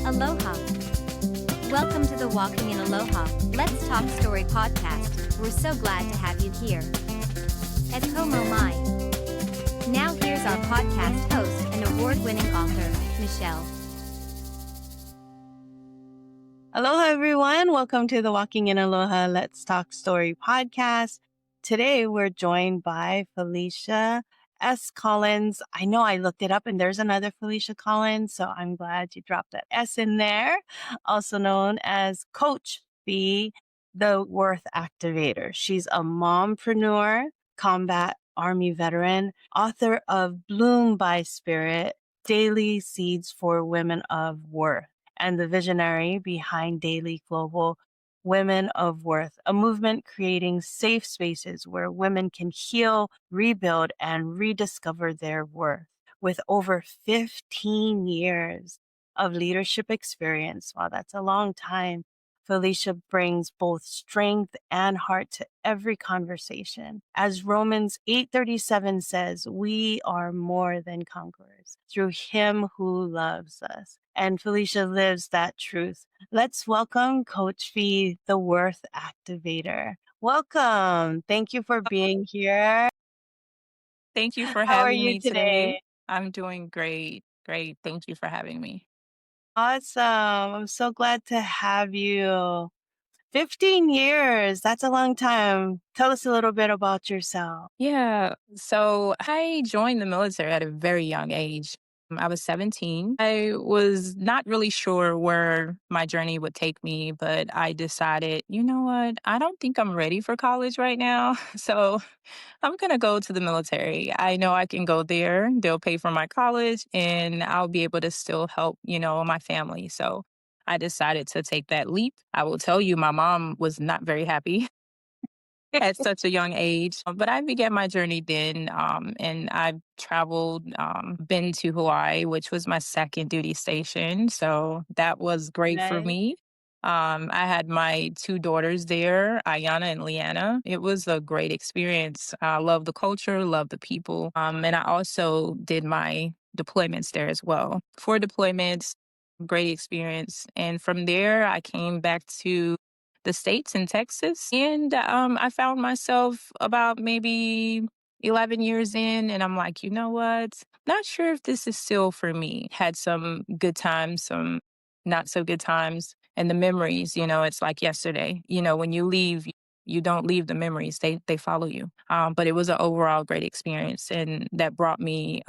Aloha. Welcome to the Walking in Aloha, Let's Talk Story podcast. We're so glad to have you here. Et como mai. Now here's our podcast host and award-winning author, Michelle. Aloha, everyone. Welcome to the Walking in Aloha, Let's Talk Story podcast. Today, we're joined by Felicia S. Collins. I know I looked it up and there's another Felicia Collins, so I'm glad you dropped that S in there. Also known as Coach B, the Worth Activator. She's a mompreneur, combat Army veteran, author of Bloom by Spirit, Daily Seeds for Women of Worth, and the visionary behind Daily Global Women of Worth, a movement creating safe spaces where women can heal, rebuild, and rediscover their worth. With over 15 years of leadership experience, wow, that's a long time, Felicia brings both strength and heart to every conversation. As Romans 8:37 says, we are more than conquerors through him who loves us. And Felicia lives that truth. Let's welcome Coach Fee, the Worth Activator. Welcome. Thank you for being here. Thank you for How are having you me today? today. I'm doing great. Great. Thank you for having me. Awesome. I'm so glad to have you. 15 years. That's a long time. Tell us a little bit about yourself. Yeah. So I joined the military at a very young age. I was 17. I was not really sure where my journey would take me, but I decided, you know what? I don't think I'm ready for college right now. So I'm going to go to the military. I know I can go there. They'll pay for my college and I'll be able to still help, my family. So I decided to take that leap. I will tell you, my mom was not very happy at such a young age. But I began my journey then, and I've traveled, been to Hawaii, which was my second duty station. So that was great for Nice. me. I had my two daughters there, Ayana and Leanna. It was a great experience. I love the culture, love the people. And I also did my deployments there as well. 4 deployments, great experience. And from there, I came back to the States in Texas. And I found myself about maybe 11 years in, and I'm like, you know what? Not sure if this is still for me. Had some good times, some not so good times. And the memories, it's like yesterday. When you leave, you don't leave the memories, they follow you. But it was an overall great experience. And that brought me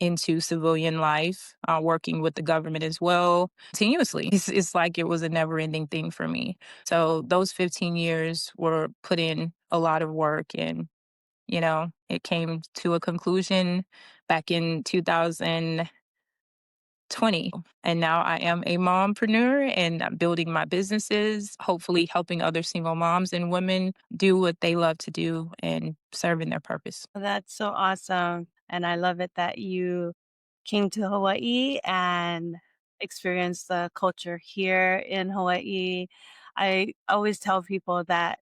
into civilian life, working with the government as well, continuously. It's like it was a never ending thing for me. So those 15 years were put in a lot of work and, it came to a conclusion back in 2020. And now I am a mompreneur and I'm building my businesses, hopefully helping other single moms and women do what they love to do and serve in their purpose. That's so awesome. And I love it that you came to Hawaii and experienced the culture here in Hawaii. I always tell people that,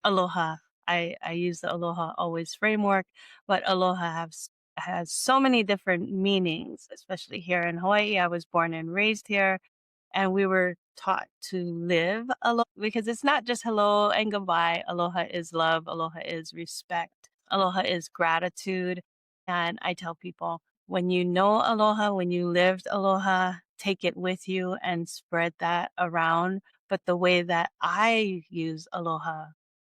aloha. I use the Aloha Always Framework, but aloha has so many different meanings, especially here in Hawaii. I was born and raised here, and we were taught to live aloha because it's not just hello and goodbye. Aloha is love, aloha is respect, aloha is gratitude. And I tell people, when you know aloha, when you lived aloha, take it with you and spread that around. But the way that I use aloha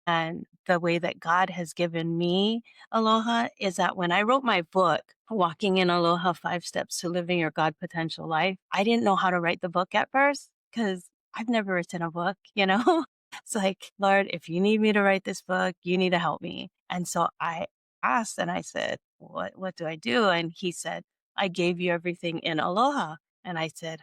and the way that God has given me aloha is that when I wrote my book, Walking in Aloha 5 Steps to Living Your God Potential Life, I didn't know how to write the book at first because I've never written a book. It's like, Lord, if you need me to write this book, you need to help me. And so I asked and I said, what do I do? And he said, I gave you everything in aloha. And I said,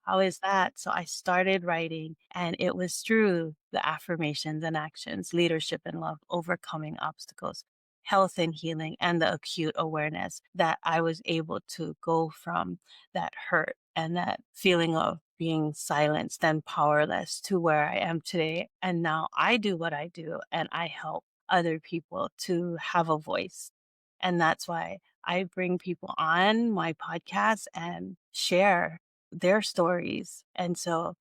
how is that? So I started writing, and it was through the affirmations and actions, leadership and love, overcoming obstacles, health and healing, and the acute awareness that I was able to go from that hurt and that feeling of being silenced and powerless to where I am today. And now I do what I do and I help other people to have a voice. And that's why I bring people on my podcast and share their stories. And so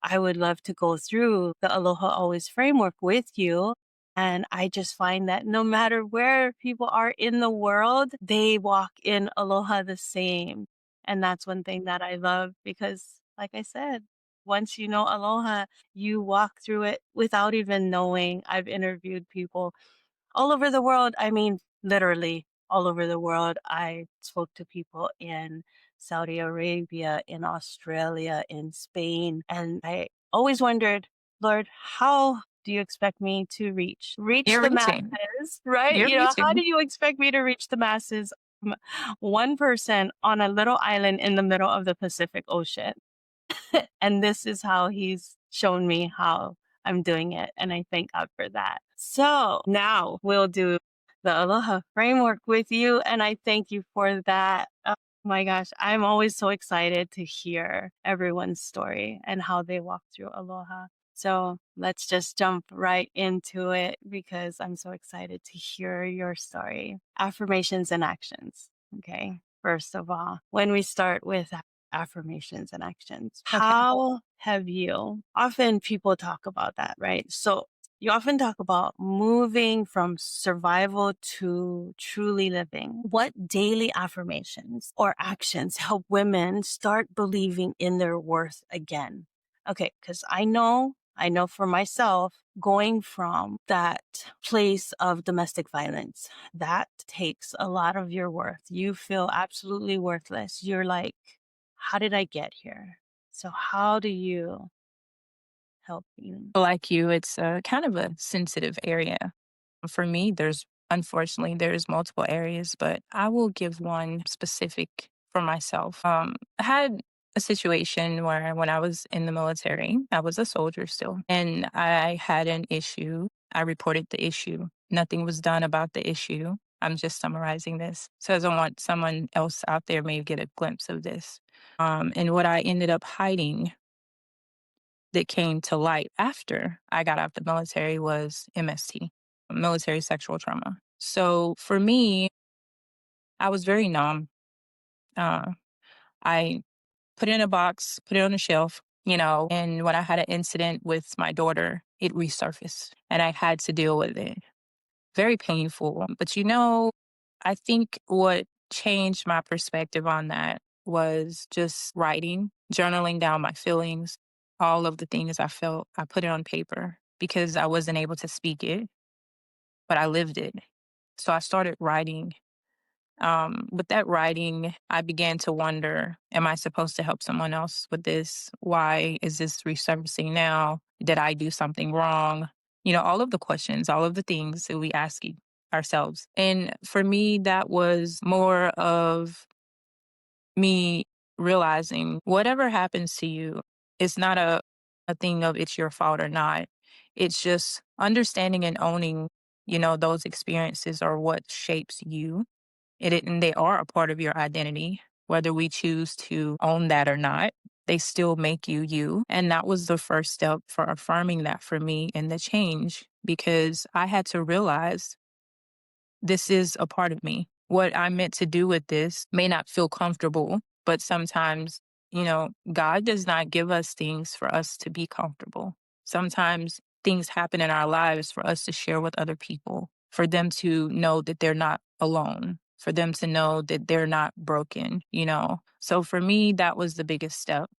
I would love to go through the Aloha Always framework with you. And I just find that no matter where people are in the world, they walk in aloha the same. And that's one thing that I love because, like I said, once you know aloha, you walk through it without even knowing. I've interviewed people all over the world. I mean, literally all over the world. I spoke to people in Saudi Arabia, in Australia, in Spain, and I always wondered, Lord, how do you expect me to reach You're the reaching. masses, right? You're How do reaching. you expect me to reach the masses? One person on a little island in the middle of the Pacific Ocean. And this is how he's shown me how I'm doing it. And I thank God for that. So now we'll do the Aloha framework with you. And I thank you for that. Oh my gosh. I'm always so excited to hear everyone's story and how they walk through Aloha. So let's just jump right into it because I'm so excited to hear your story. Affirmations and actions. Okay. First of all, when we start with affirmations and actions. Okay. How have you? Often people talk about that, right? So you often talk about moving from survival to truly living. What daily affirmations or actions help women start believing in their worth again? Okay, because I know for myself, going from that place of domestic violence, that takes a lot of your worth. You feel absolutely worthless. You're like, how did I get here? So how do you help me? Like you, it's kind of a sensitive area. For me, there's multiple areas, but I will give one specific for myself. I had a situation where when I was in the military, I was a soldier still, and I had an issue. I reported the issue. Nothing was done about the issue. I'm just summarizing this. So I don't want someone else out there may get a glimpse of this. And what I ended up hiding that came to light after I got out the military was MST, military sexual trauma. So for me, I was very numb. Uh, I put it in a box, put it on a shelf, and when I had an incident with my daughter, it resurfaced and I had to deal with it. Very painful. But I think what changed my perspective on that was just writing, journaling down my feelings, all of the things I felt. I put it on paper because I wasn't able to speak it, but I lived it. So I started writing. With that writing, I began to wonder, am I supposed to help someone else with this? Why is this resurfacing now? Did I do something wrong? All of the questions, all of the things that we ask ourselves. And for me, that was more of me realizing whatever happens to you, it's not a thing of it's your fault or not. It's just understanding and owning, those experiences are what shapes you and they are a part of your identity, whether we choose to own that or not. They still make you you. And that was the first step for affirming that for me in the change because I had to realize this is a part of me. What I'm meant to do with this may not feel comfortable, but sometimes, God does not give us things for us to be comfortable. Sometimes things happen in our lives for us to share with other people, for them to know that they're not alone, for them to know that they're not broken. So for me, that was the biggest step.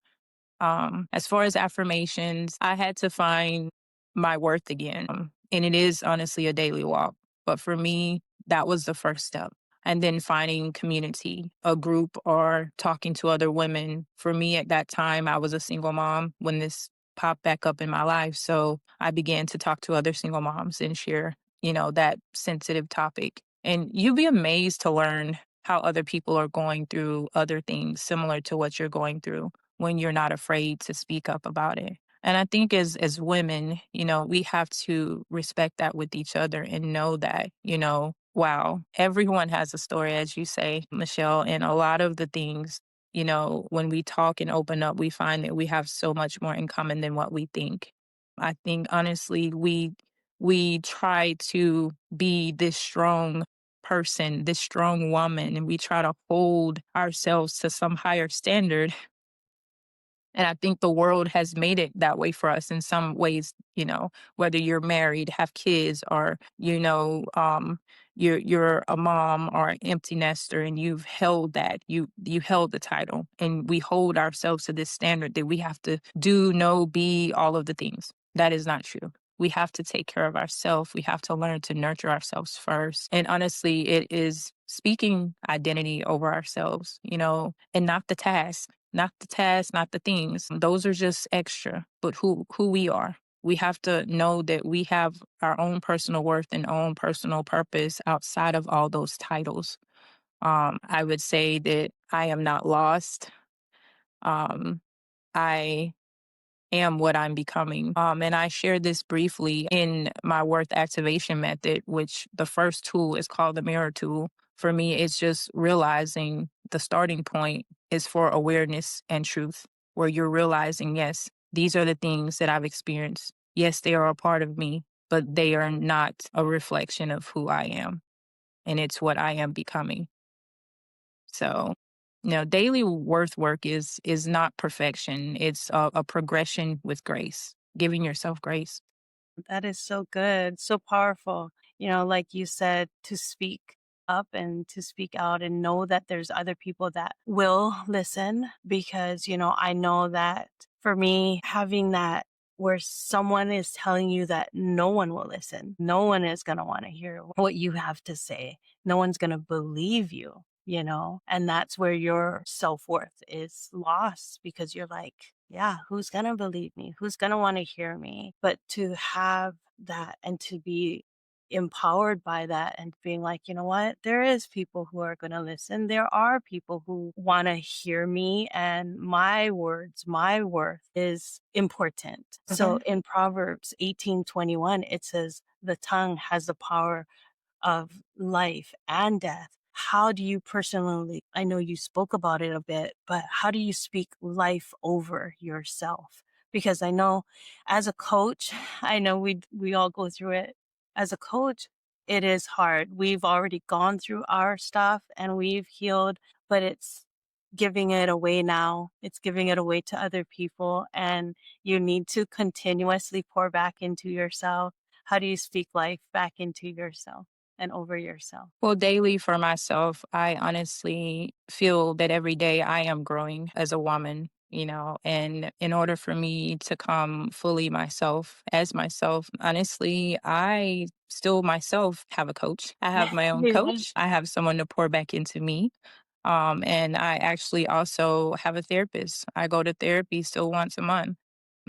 As far as affirmations, I had to find my worth again. And it is honestly a daily walk. But for me, that was the first step. And then finding community, a group, or talking to other women. For me, at that time, I was a single mom when this popped back up in my life. So I began to talk to other single moms and share, that sensitive topic. And you'd be amazed to learn how other people are going through other things similar to what you're going through when you're not afraid to speak up about it. And I think as women, we have to respect that with each other and know that, wow, everyone has a story, as you say, Michelle, and a lot of the things, when we talk and open up, we find that we have so much more in common than what we think. I think honestly, we try to be this strong person, this strong woman, and we try to hold ourselves to some higher standard And I think the world has made it that way for us in some ways, whether you're married, have kids, or, you're a mom or an empty nester and you've held that. You held the title. And we hold ourselves to this standard that we have to do, know, be all of the things. That is not true. We have to take care of ourselves. We have to learn to nurture ourselves first. And honestly, it is speaking identity over ourselves, and not the task, not the things. Those are just extra, but who we are. We have to know that we have our own personal worth and own personal purpose outside of all those titles. I would say that I am not lost. Um, I am what I'm becoming. And I shared this briefly in my Worth Activation method, which the first tool is called the mirror tool. For me, it's just realizing the starting point is for awareness and truth, where you're realizing, yes, these are the things that I've experienced. Yes, they are a part of me, but they are not a reflection of who I am. And it's what I am becoming. So, daily worth work is not perfection. It's a progression with grace, giving yourself grace. That is so good, so powerful. Like you said, to speak up and to speak out and know that there's other people that will listen because, I know that for me, having that where someone is telling you that no one will listen, no one is going to want to hear what you have to say, no one's going to believe you. And that's where your self-worth is lost because you're like, yeah, who's going to believe me? Who's going to want to hear me? But to have that and to be empowered by that and being like, you know what? There is people who are going to listen. There are people who want to hear me and my words, my worth is important. So in Proverbs 18:21, it says the tongue has the power of life and death. How do you personally, I know you spoke about it a bit, but how do you speak life over yourself? Because I know as a coach, I know we all go through it. As a coach, it is hard. We've already gone through our stuff and we've healed, but it's giving it away now. It's giving it away to other people and you need to continuously pour back into yourself. How do you speak life back into yourself and over yourself? Well, daily for myself, I honestly feel that every day I am growing as a woman, and in order for me to come fully myself as myself, honestly, I still myself have a coach. I have my own Yeah. coach. I have someone to pour back into me. And I actually also have a therapist. I go to therapy still once a month.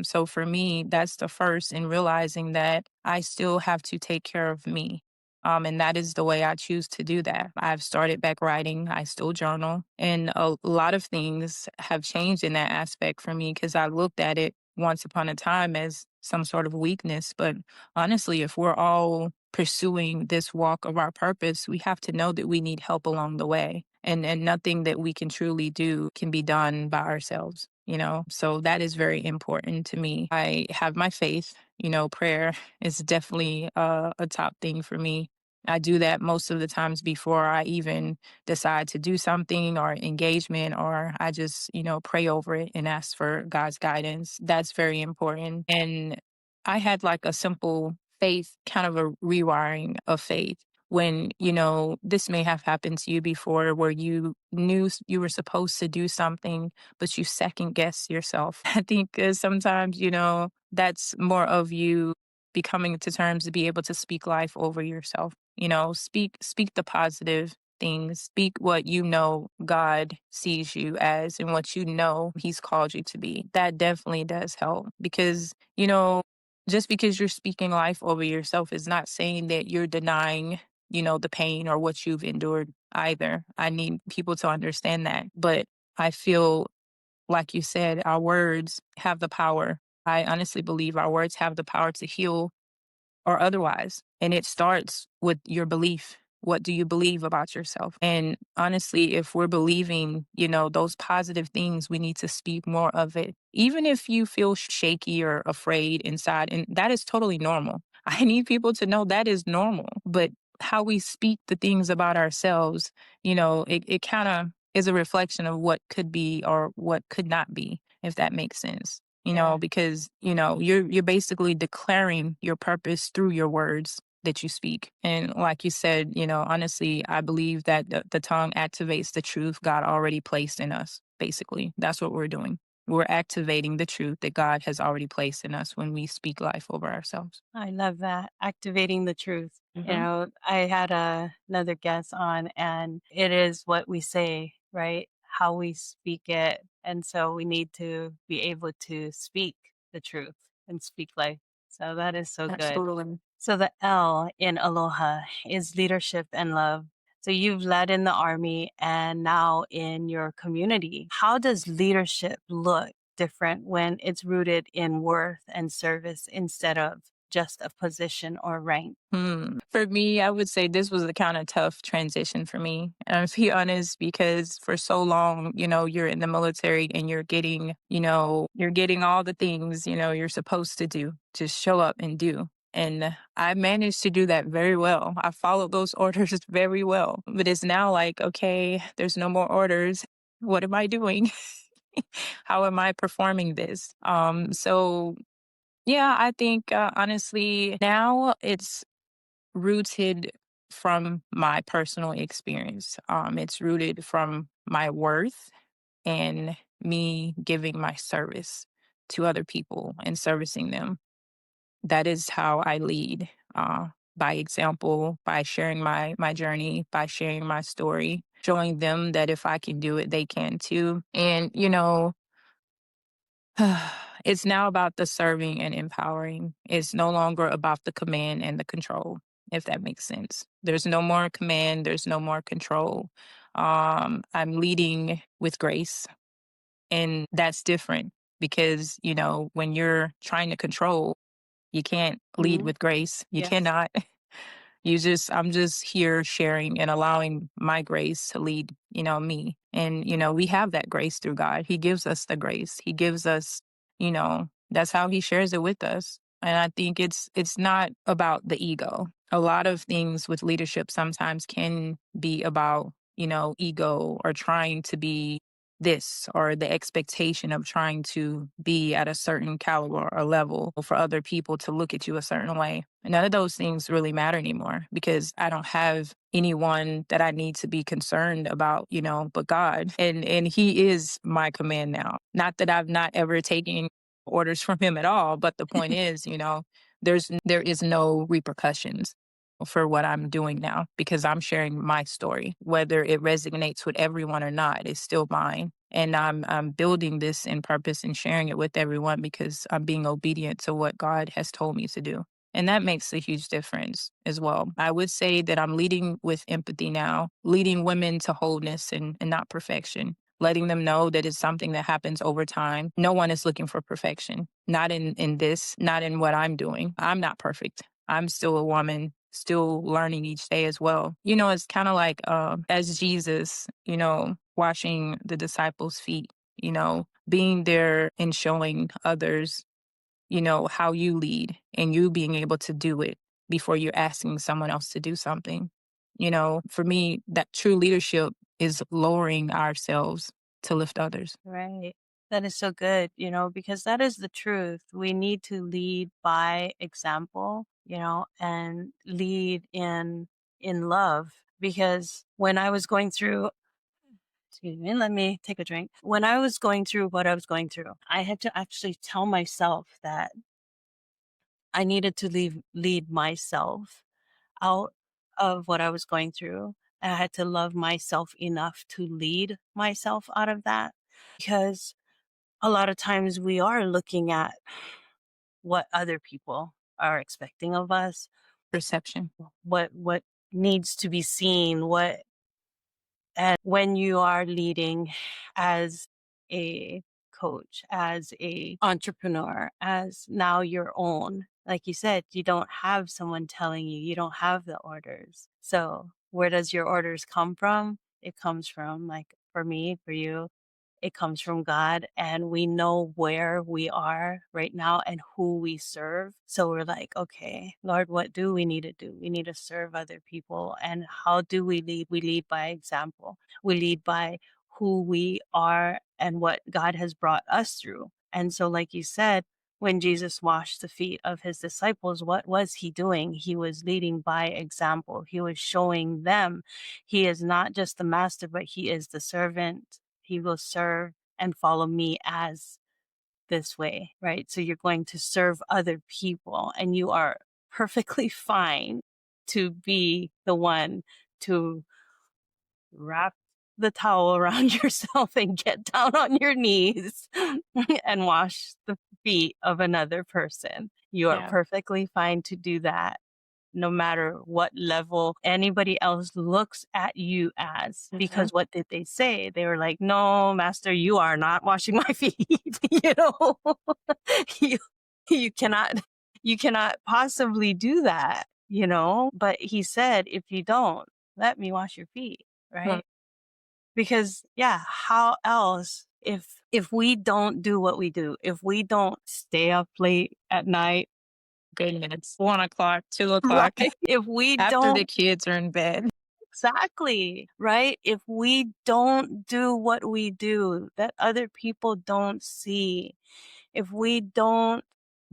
So for me, that's the first in realizing that I still have to take care of me. And that is the way I choose to do that. I've started back writing. I still journal. And a lot of things have changed in that aspect for me because I looked at it once upon a time as some sort of weakness. But honestly, if we're all pursuing this walk of our purpose, we have to know that we need help along the way. And nothing that we can truly do can be done by ourselves. So that is very important to me. I have my faith, prayer is definitely a top thing for me. I do that most of the times before I even decide to do something or engagement, or I just, pray over it and ask for God's guidance. That's very important. And I had like a simple faith, kind of a rewiring of faith when, this may have happened to you before where you knew you were supposed to do something, but you second guess yourself. I think sometimes, that's more of you becoming to terms to be able to speak life over yourself. Speak the positive things, speak what God sees you as and what he's called you to be. That definitely does help because, just because you're speaking life over yourself is not saying that you're denying, the pain or what you've endured either. I need people to understand that. But I feel, like you said, our words have the power. I honestly believe our words have the power to heal or otherwise. And it starts with your belief. What do you believe about yourself? And honestly, if we're believing, those positive things, we need to speak more of it. Even if you feel shaky or afraid inside, and that is totally normal. I need people to know that is normal. But how we speak the things about ourselves, it kind of is a reflection of what could be or what could not be. if that makes sense. Yeah. Because, you're basically declaring your purpose through your words that you speak. And like you said, honestly, I believe that the tongue activates the truth God already placed in us. Basically, that's what we're doing. We're activating the truth that God has already placed in us when we speak life over ourselves. I love that. Activating the truth. Hmm. I had another guest on, and it is what we say, right? How we speak it. And so we need to be able to speak the truth and speak life. So that is so good. Absolutely. So the L in Aloha is leadership and love. So you've led in the army and now in your community. How does leadership look different when it's rooted in worth and service instead of just a position or rank? For me, I would say this was a kind of tough transition for me. And to be honest, because for so long, you're in the military and you're getting all the things, you're supposed to do, just show up and do. And I managed to do that very well. I followed those orders very well. But it's now like, okay, there's no more orders. What am I doing? How am I performing this? So yeah, I think honestly, now it's rooted from my personal experience. It's rooted from my worth and me giving my service to other people and servicing them. That is how I lead. By example, by sharing my journey, by sharing my story, showing them that if I can do it, they can too. And it's now about the serving and empowering. It's no longer about the command and the control, if that makes sense. There's no more command, there's no more control. I'm leading with grace, and that's different because, when you're trying to control, you can't lead Hmm. with grace. You Yes. cannot. I'm just here sharing and allowing my grace to lead, me. And, we have that grace through God. He gives us the grace. He gives us, that's how he shares it with us. And I think it's not about the ego. A lot of things with leadership sometimes can be about, ego or trying to be this or the expectation of trying to be at a certain caliber or level for other people to look at you a certain way. None of those things really matter anymore because I don't have anyone that I need to be concerned about, but God. And he is my command now. Not that I've not ever taken orders from him at all, but the point is, there is no repercussions for what I'm doing now because I'm sharing my story. Whether it resonates with everyone or not, it's still mine. And I'm building this in purpose and sharing it with everyone because I'm being obedient to what God has told me to do. And that makes a huge difference as well. I would say that I'm leading with empathy now, leading women to wholeness and not perfection, letting them know that it's something that happens over time. No one is looking for perfection, not in this, not in what I'm doing. I'm not perfect. I'm still a woman, still learning each day as well. It's kind of like as Jesus, washing the disciples' feet, being there and showing others, how you lead and you being able to do it before you're asking someone else to do something. For me, that true leadership is lowering ourselves to lift others. Right. That is so good, because that is the truth. We need to lead by example, and lead in love. Because when I was going through, excuse me, let me take a drink. When I was going through what I was going through, I had to actually tell myself that I needed to lead myself out of what I was going through. I had to love myself enough to lead myself out of that because a lot of times we are looking at what other people are expecting of us, Perception. what needs to be seen, what and when you are leading as a coach, as a entrepreneur, as now your own, like you said, you don't have someone telling you, you don't have the orders. So where does your orders come from? It comes from, like, for me, for you, it comes from God, and we know where we are right now and who we serve. So we're like, okay, Lord, what do we need to do? We need to serve other people. And how do we lead? We lead by example. We lead by who we are and what God has brought us through. And so, like you said, when Jesus washed the feet of his disciples, what was he doing? He was leading by example. He was showing them he is not just the master, but he is the servant. He will serve and follow me as this way, right? So you're going to serve other people, and you are perfectly fine to be the one to wrap the towel around yourself and get down on your knees and wash the feet of another person. You are Yeah. perfectly fine to do that, no matter what level anybody else looks at you as. Because what did they say? They were like, no, master, you are not washing my feet. you, you cannot, you cannot possibly do that, but he said, if you don't, let me wash your feet. Right. Because how else, if we don't do what we do, if we don't stay up late at night, Goodness. 1 o'clock, 2 o'clock, right? If we after the don't, kids are in bed. exactly, right? If we don't do what we do that other people don't see, if we don't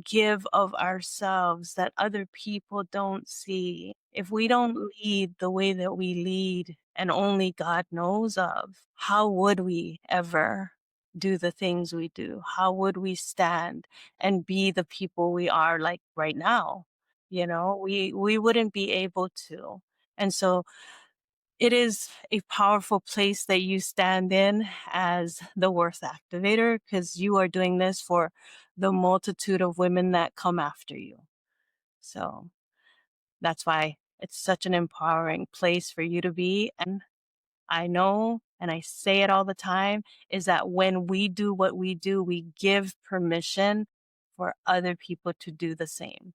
give of ourselves that other people don't see, if we don't lead the way that we lead and only God knows of, how would we ever do the things we do? How would we stand and be the people we are like right now? We wouldn't be able to. And so it is a powerful place that you stand in as the Worth Activator, because you are doing this for the multitude of women that come after you. So that's why it's such an empowering place for you to be. And I know, and I say it all the time, is that when we do what we do, we give permission for other people to do the same.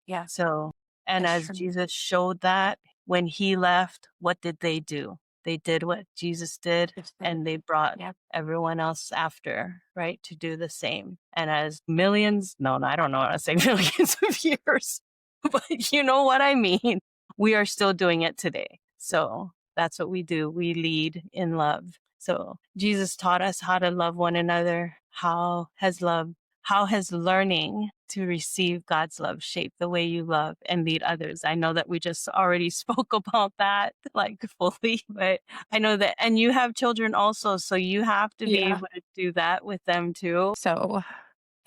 Yeah. So, and That's as true. Jesus showed that when he left, what did they do? They did what Jesus did, and they brought everyone else after, right, to do the same. And as millions, no, I don't know how to say millions of years, but you know what I mean. We are still doing it today. So that's what we do. We lead in love. So Jesus taught us how to love one another. How has learning to receive God's love shaped the way you love and lead others? I know that we just already spoke about that like fully, but I know that, and you have children also, so you have to be able to do that with them too. So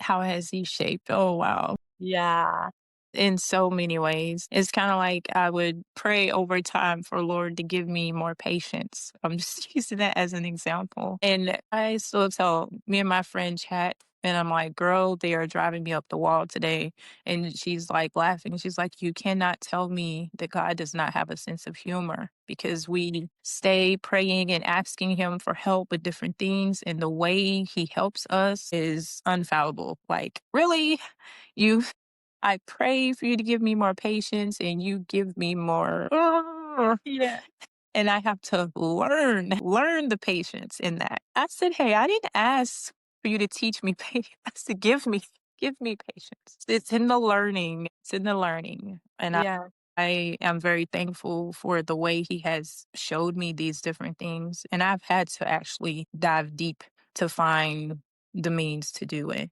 how has he shaped? Oh, wow. Yeah. In so many ways. It's kind of like I would pray over time for Lord to give me more patience. I'm just using that as an example. And I still tell me and my friend chat, and I'm like, girl, they are driving me up the wall today. And she's like laughing. She's like, you cannot tell me that God does not have a sense of humor, because we stay praying and asking him for help with different things. And the way he helps us is unfallible. Like, really? You I pray for you to give me more patience, and you give me more. Yeah. And I have to learn the patience in that. I said, hey, I didn't ask for you to teach me patience. I said, give me patience. It's in the learning. It's in the learning. And Yeah. I am very thankful for the way he has showed me these different things. And I've had to actually dive deep to find the means to do it.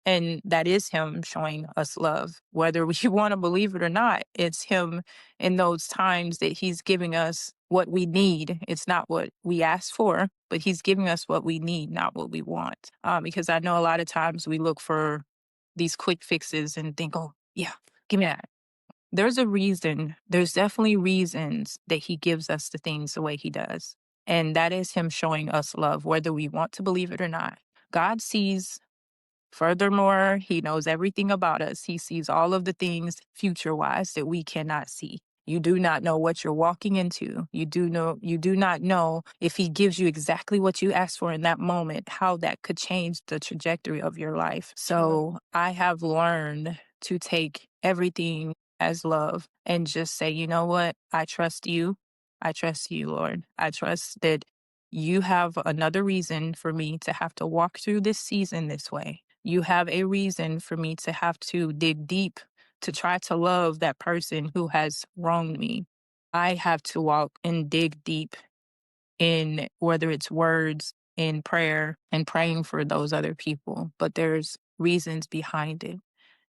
And that is him showing us love. Whether we want to believe it or not, it's him in those times that he's giving us what we need. It's not what we ask for, but he's giving us what we need, not what we want. Because I know a lot of times we look for these quick fixes and think, oh, yeah, give me that. There's a reason. There's definitely reasons that he gives us the things the way he does. And that is him showing us love, whether we want to believe it or not. God sees. Furthermore, he knows everything about us. He sees all of the things future wise that we cannot see. You do not know what you're walking into. You do not know if he gives you exactly what you asked for in that moment, how that could change the trajectory of your life. So I have learned to take everything as love and just say, you know what? I trust you. I trust you, Lord. I trust that you have another reason for me to have to walk through this season this way. You have a reason for me to have to dig deep to try to love that person who has wronged me. I have to walk and dig deep in whether it's words, in prayer, and praying for those other people, but there's reasons behind it.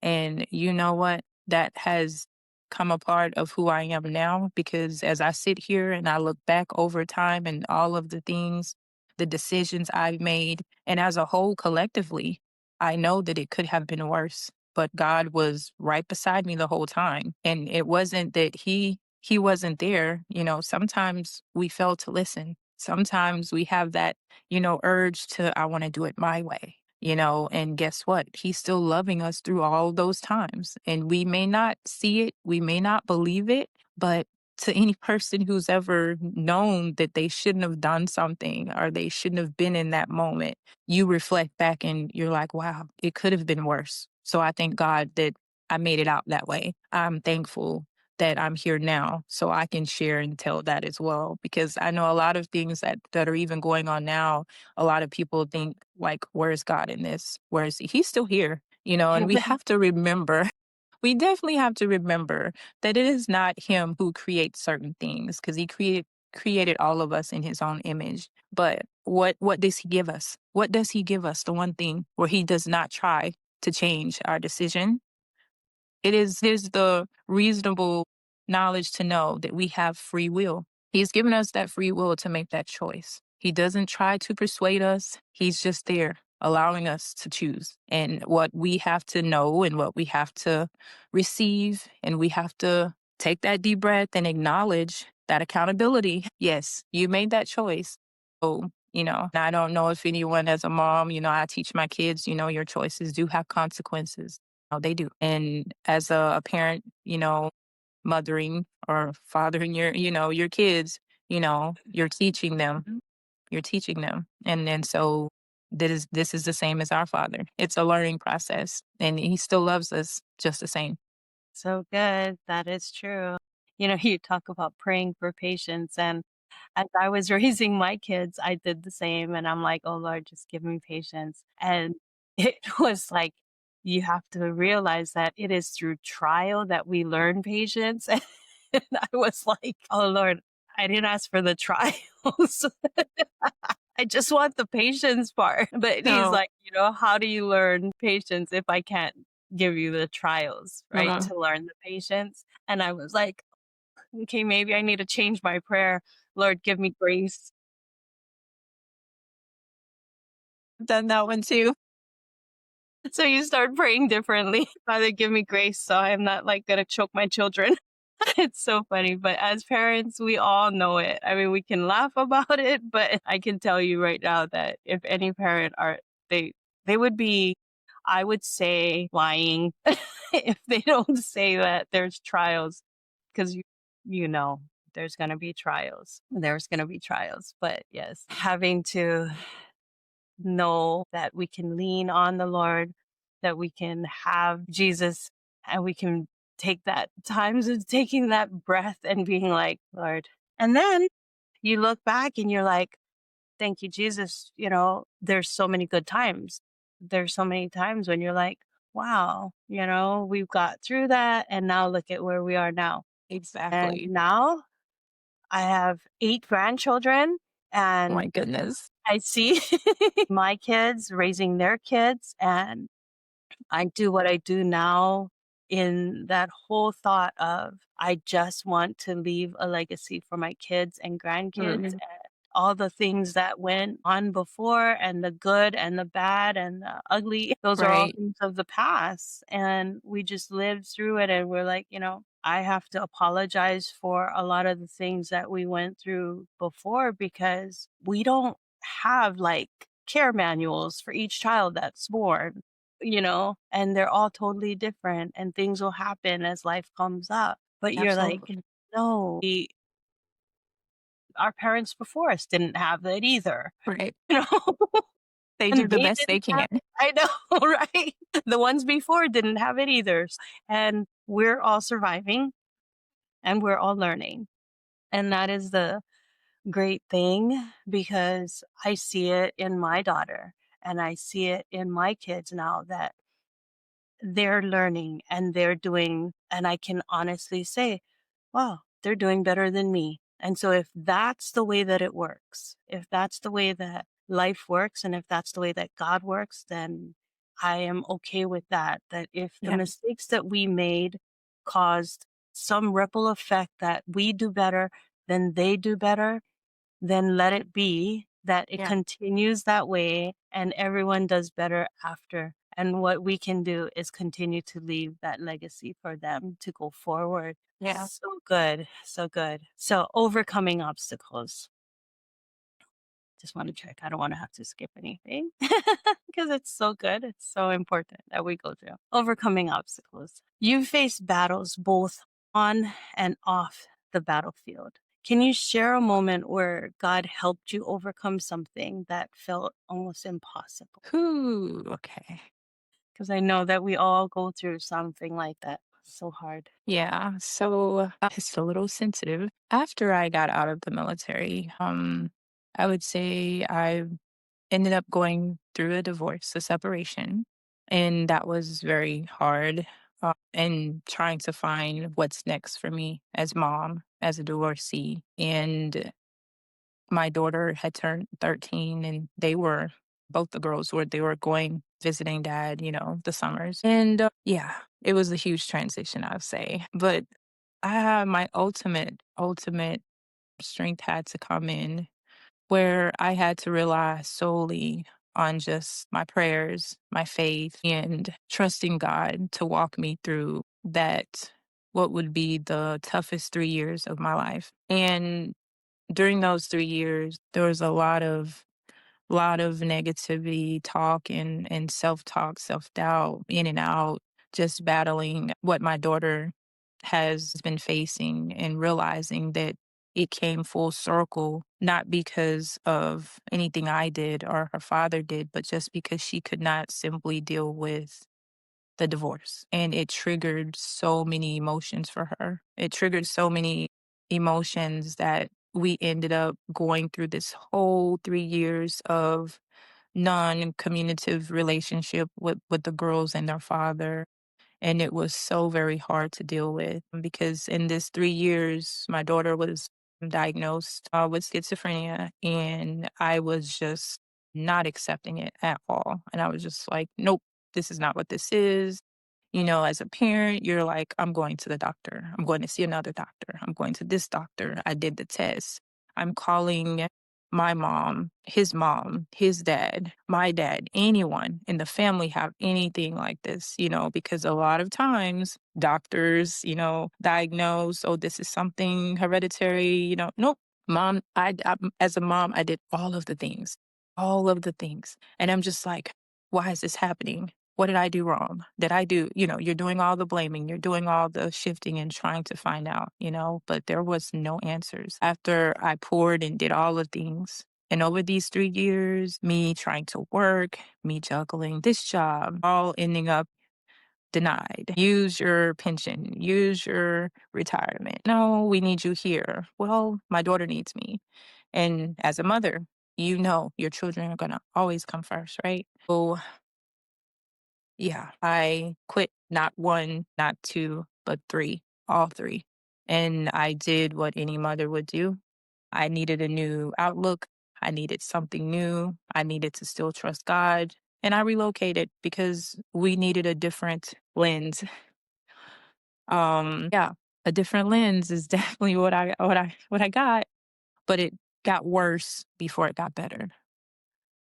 And you know what? That has come a part of who I am now because as I sit here and I look back over time and all of the things, the decisions I've made, and as a whole collectively, I know that it could have been worse. But God was right beside me the whole time. And it wasn't that he wasn't there. Sometimes we fail to listen. Sometimes we have that, urge to I want to do it my way. And guess what? He's still loving us through all those times. And we may not see it, we may not believe it, but to any person who's ever known that they shouldn't have done something or they shouldn't have been in that moment, you reflect back and you're like, wow, it could have been worse. So I thank God that I made it out that way. I'm thankful that I'm here now so I can share and tell that as well. Because I know a lot of things that are even going on now, a lot of people think like, where's God in this? Where is he? He's still here, and we have to remember, we definitely have to remember that it is not him who creates certain things because he created all of us in his own image. But what does he give us? What does he give us? The one thing where he does not try to change our decision. It is the reasonable knowledge to know that we have free will. He's given us that free will to make that choice. He doesn't try to persuade us. He's just there allowing us to choose. And what we have to know and what we have to receive, and we have to take that deep breath and acknowledge that accountability. Yes, you made that choice. So, and I don't know if anyone as a mom, I teach my kids, your choices do have consequences. Oh, they do. And as a parent, mothering or fathering your kids, you're teaching them. You're teaching them. And then so this is the same as our father. It's a learning process. And he still loves us just the same. So good. That is true. You talk about praying for patience. And as I was raising my kids, I did the same. And I'm like, oh Lord, just give me patience. And it was like, you have to realize that it is through trial that we learn patience. And I was like, oh Lord, I didn't ask for the trials. I just want the patience part. But he's No. like, how do you learn patience if I can't give you the trials, right? Uh-uh. To learn the patience. And I was like, okay, maybe I need to change my prayer. Lord, give me grace. Done that one too. So you start praying differently. Father, give me grace so I'm not like gonna choke my children. It's so funny, but as parents, we all know it. I mean, we can laugh about it, but I can tell you right now that if any parent they they would be, I would say, lying if they don't say that there's trials, because you know there's gonna be trials. There's gonna be trials, but yes, having to know that we can lean on the Lord, that we can have Jesus, and we can take that times of taking that breath and being like, Lord. And then you look back and you're like, thank you, Jesus. There's so many good times. There's so many times when you're like, wow, we've got through that. And now look at where we are now. And Exactly. now I have 8 grandchildren, Oh my and goodness. I see my kids raising their kids, and I do what I do now in that whole thought of I just want to leave a legacy for my kids and grandkids, Mm, and all the things that went on before, and the good and the bad and the ugly. Those are all right. things of the past. And we just lived through it. And we're like, I have to apologize for a lot of the things that we went through before because we don't have like care manuals for each child that's born, and they're all totally different and things will happen as life comes up. But you're like, Absolutely. no, our parents before us didn't have that either, Right. you know, They do and the they best they didn't can. have it. I know, right? The ones before didn't have it either. And we're all surviving and we're all learning. And that is the great thing because I see it in my daughter and I see it in my kids now that they're learning and they're doing, and I can honestly say, wow, they're doing better than me. And so if that's the way that it works, if that's the way that life works, and if that's the way that God works, then I am okay with that. That if the Yeah. mistakes that we made caused some ripple effect that we do better, then they do better, then let it be that it Yeah. continues that way and everyone does better after. And what we can do is continue to leave that legacy for them to go forward. Yeah. So good. So good. So overcoming obstacles. Just want to check. I don't want to have to skip anything because it's so good. It's so important that we go through overcoming obstacles. You face battles both on and off the battlefield. Can you share a moment where God helped you overcome something that felt almost impossible? Whew, okay. Because I know that we all go through something like that. So hard. Yeah. So it's a little sensitive. After I got out of the military, I would say I ended up going through a divorce, a separation, and that was very hard. And trying to find what's next for me as mom, as a divorcee, and my daughter had turned 13 and they were both the girls were they were going visiting dad, the summers. And yeah, it was a huge transition, I'd say. But my ultimate strength had to come in where I had to rely solely on just my prayers, my faith, and trusting God to walk me through that, what would be the toughest 3 years of my life. And during those 3 years, there was a lot of negativity talk and self-talk, self-doubt, in and out, just battling what my daughter has been facing and realizing that it came full circle, not because of anything I did or her father did, but just because she could not simply deal with the divorce. And it triggered so many emotions for her. It triggered so many emotions that we ended up going through this whole 3 years of non-communicative relationship with the girls and their father. And it was so very hard to deal with because in this 3 years, my daughter was diagnosed with schizophrenia, and I was just not accepting it at all. And I was just like, nope, this is not what this is. As a parent, you're like, I'm going to the doctor. I'm going to see another doctor. I'm going to this doctor. I did the test. I'm calling mom, his dad, my dad, anyone in the family have anything like this, because a lot of times doctors, diagnose, oh, this is something hereditary, nope. As a mom, I did all of the things. And I'm just like, why is this happening? What did I do wrong? Did I do, you're doing all the blaming, you're doing all the shifting and trying to find out, but there was no answers. After I poured and did all the things, and over these 3 years, me trying to work, me juggling this job, all ending up denied. Use your pension, use your retirement. No, we need you here. Well, my daughter needs me. And as a mother, your children are going to always come first, right? So yeah, I quit not one, not two, but three, all three. And I did what any mother would do. I needed a new outlook. I needed something new. I needed to still trust God. And I relocated because we needed a different lens. Yeah, a different lens is definitely what I got, but it got worse before it got better.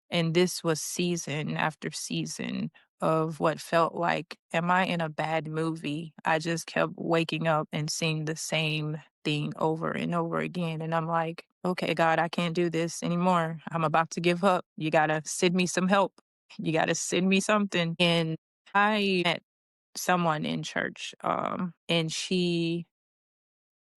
And this was season after season of what felt like, am I in a bad movie? I just kept waking up and seeing the same thing over and over again. And I'm like, okay, God, I can't do this anymore. I'm about to give up. You got to send me some help. You got to send me something. And I met someone in church, and she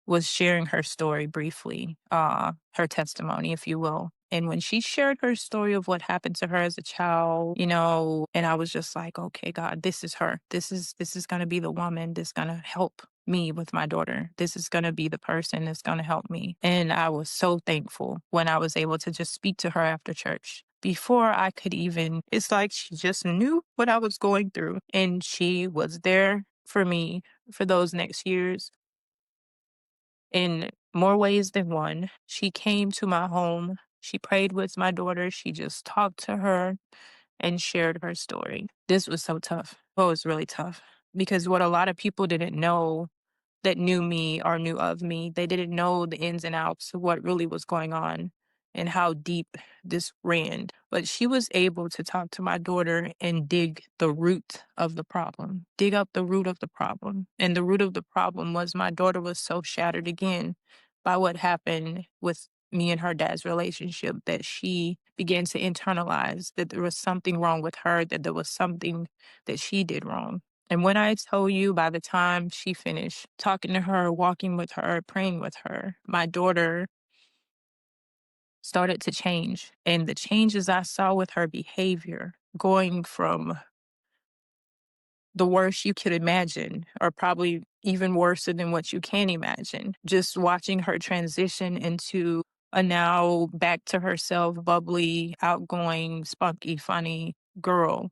was sharing her story briefly, her testimony, if you will. And when she shared her story of what happened to her as a child, and I was just like, okay, God, this is her. This is gonna be the woman that's gonna help me with my daughter. This is gonna be the person that's gonna help me. And I was so thankful when I was able to just speak to her after church. Before I could even, it's like she just knew what I was going through. And she was there for me for those next years. And more ways than one. She came to my home. She prayed with my daughter. She just talked to her and shared her story. This was so tough. Oh, it was really tough because what a lot of people didn't know that knew me or knew of me, they didn't know the ins and outs of what really was going on and how deep this ran. But she was able to talk to my daughter and dig the root of the problem, dig up the root of the problem. And the root of the problem was my daughter was so shattered again by what happened with me and her dad's relationship that she began to internalize that there was something wrong with her, that there was something that she did wrong. And when I tell you, by the time she finished talking to her, walking with her, praying with her, my daughter started to change. And the changes I saw with her behavior, going from the worst you could imagine, or probably even worse than what you can imagine. Just watching her transition into a now back to herself, bubbly, outgoing, spunky, funny girl,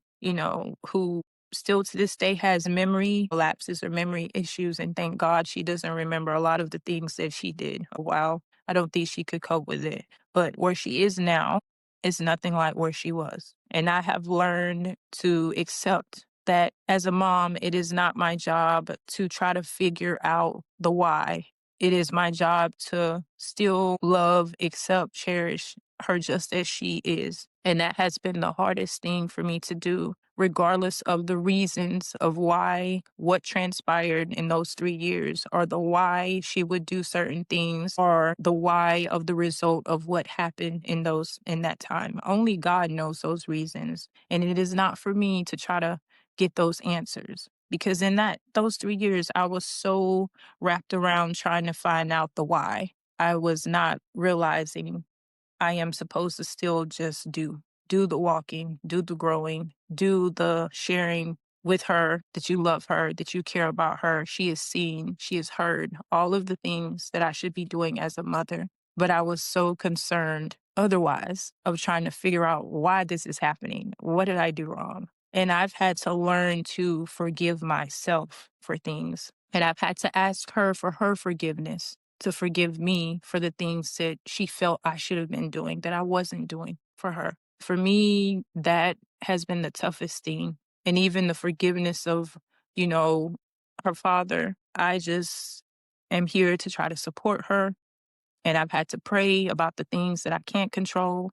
who still to this day has memory lapses or memory issues. And thank God she doesn't remember a lot of the things that she did a while. I don't think she could cope with it. But where she is now is nothing like where she was. And I have learned to accept that as a mom, it is not my job to try to figure out the why. It is my job to still love, accept, cherish her just as she is. And that has been the hardest thing for me to do, regardless of the reasons of why, what transpired in those 3 years, or the why she would do certain things, or the why of the result of what happened in that time. Only God knows those reasons. And it is not for me to try to get those answers. Because in those 3 years, I was so wrapped around trying to find out the why. I was not realizing I am supposed to still just do the walking, do the growing, do the sharing with her, that you love her, that you care about her. She is seen, she is heard, all of the things that I should be doing as a mother. But I was so concerned otherwise of trying to figure out why this is happening. What did I do wrong? And I've had to learn to forgive myself for things. And I've had to ask her for her forgiveness, to forgive me for the things that she felt I should have been doing, that I wasn't doing for her. For me, that has been the toughest thing. And even the forgiveness of, you know, her father, I just am here to try to support her. And I've had to pray about the things that I can't control,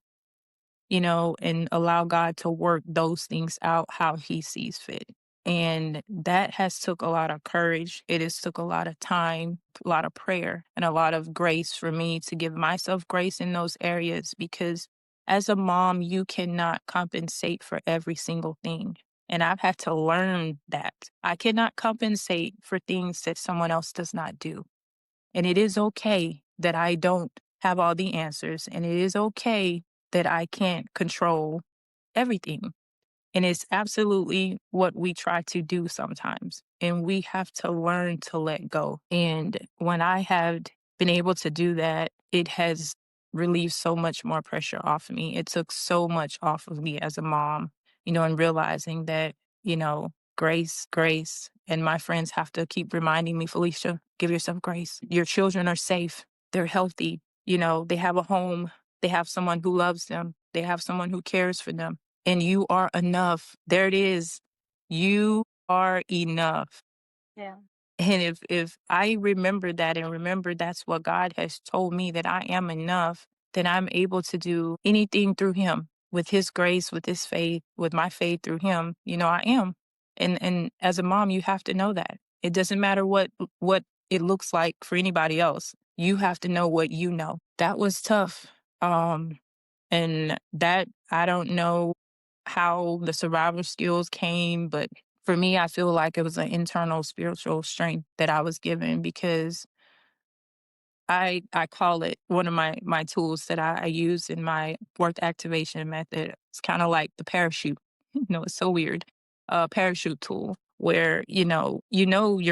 and allow God to work those things out how he sees fit. And that has took a lot of courage. It has took a lot of time, a lot of prayer, and a lot of grace for me to give myself grace in those areas, because as a mom, you cannot compensate for every single thing. And I've had to learn that I cannot compensate for things that someone else does not do. And it is okay that I don't have all the answers. And it is okay that I can't control everything. And it's absolutely what we try to do sometimes. And we have to learn to let go. And when I have been able to do that, it has relieved so much more pressure off of me. It took so much off of me as a mom, and realizing that, grace, grace. And my friends have to keep reminding me, Felicia, give yourself grace. Your children are safe. They're healthy. They have a home. They have someone who loves them. They have someone who cares for them. And you are enough. There it is. You are enough. Yeah. And if I remember that and remember that's what God has told me, that I am enough, then I'm able to do anything through him, with his grace, with his faith, with my faith through him. I am. And as a mom, you have to know that. It doesn't matter what it looks like for anybody else. You have to know what you know. That was tough. And that, I don't know how the survival skills came, but for me, I feel like it was an internal spiritual strength that I was given, because I call it one of my tools that I use in my worth activation method. It's kind of like the parachute. It's so weird. A parachute tool where, you're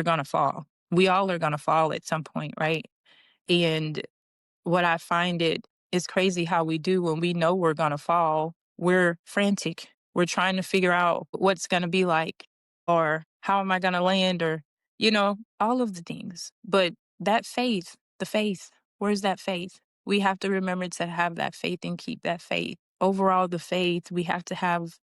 gonna fall. We all are gonna fall at some point, right? And what I find it is crazy how we do when we know we're going to fall. We're frantic. We're trying to figure out what's going to be like, or how am I going to land, or, all of the things. But that faith, the faith, Where's that faith? We have to remember to have that faith and keep that faith. Overall, the faith, we have to have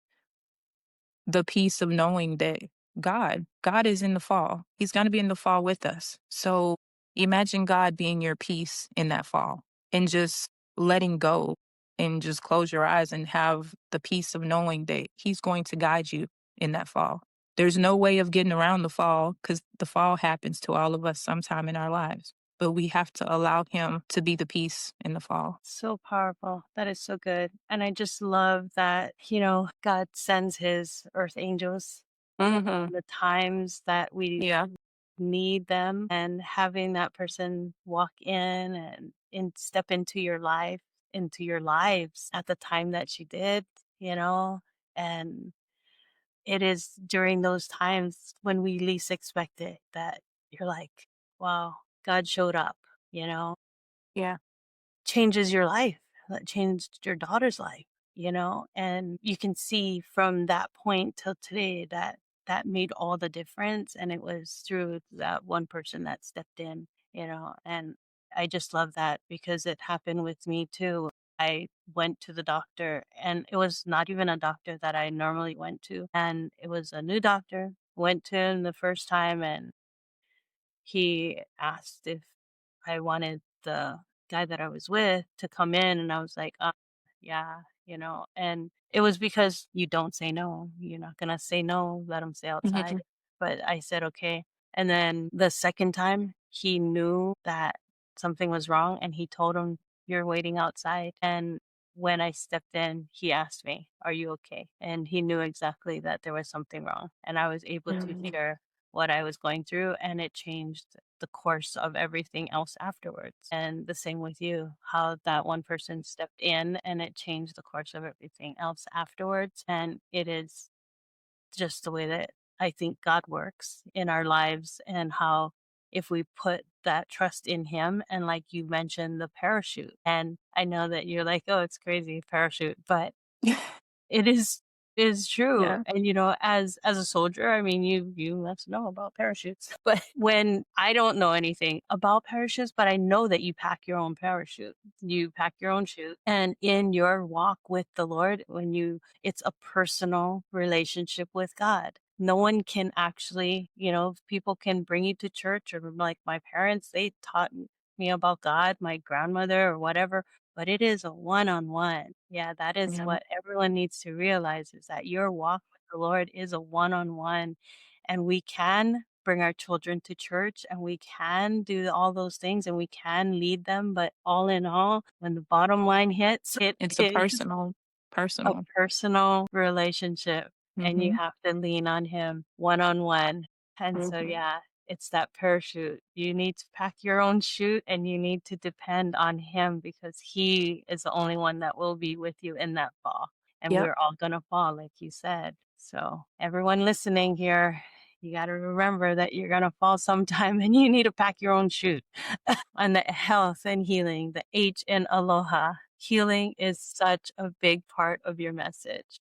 the peace of knowing that God is in the fall. He's going to be in the fall with us. So imagine God being your peace in that fall and just letting go and just close your eyes and have the peace of knowing that He's going to guide you in that fall. There's no way of getting around the fall because the fall happens to all of us sometime in our lives. But we have to allow Him to be the peace in the fall. So powerful. That is so good. And I just love that, God sends his earth angels Mm-hmm. the times that we Yeah. need them, and having that person walk in and step into your life, into your lives at the time that she did, and it is during those times when we least expect it that you're like, wow, God showed up, you know, Yeah. changes your life. That changed your daughter's life, and you can see from that point till today that that made all the difference. And it was through that one person that stepped in, and I just love that because it happened with me too. I went to the doctor, and it was not even a doctor that I normally went to. And it was a new doctor. Went to him the first time, and he asked if I wanted the guy that I was with to come in, and I was like, yeah, and it was because you don't say no. You're not gonna say no, let him stay outside. Mm-hmm. But I said, okay. And then the second time, he knew that something was wrong, and he told him, you're waiting outside. And when I stepped in, he asked me, are you okay? And he knew exactly that there was something wrong. And I was able to share what I was going through, and it changed the course of everything else afterwards. And the same with you, how that one person stepped in and it changed the course of everything else afterwards. And it is just the way that I think God works in our lives, and how if we put that trust in him, and like you mentioned, the parachute. And I know that you're like, oh, it's crazy, parachute, but it is true. Yeah. And as a soldier, I mean, you must know about parachutes. But when I don't know anything about parachutes, but I know that you pack your own parachute. You pack your own chute. And in your walk with the Lord, it's a personal relationship with God. No one can actually, people can bring you to church, or like my parents, they taught me about God, my grandmother or whatever, but it is a one-on-one. Yeah, that is Yeah. what everyone needs to realize, is that your walk with the Lord is a one-on-one. And we can bring our children to church, and we can do all those things, and we can lead them. But all in all, when the bottom line hits, it It's a is personal, a personal. personal relationship, and you Mm-hmm. have to lean on him one-on-one. And so, Mm-hmm. yeah, it's that parachute. You need to pack your own chute, and you need to depend on him, because he is the only one that will be with you in that fall. And Yep. we're all going to fall, like you said. So, everyone listening here, you got to remember that you're going to fall sometime, and you need to pack your own chute. On the health and healing, the H in aloha. Healing is such a big part of your message.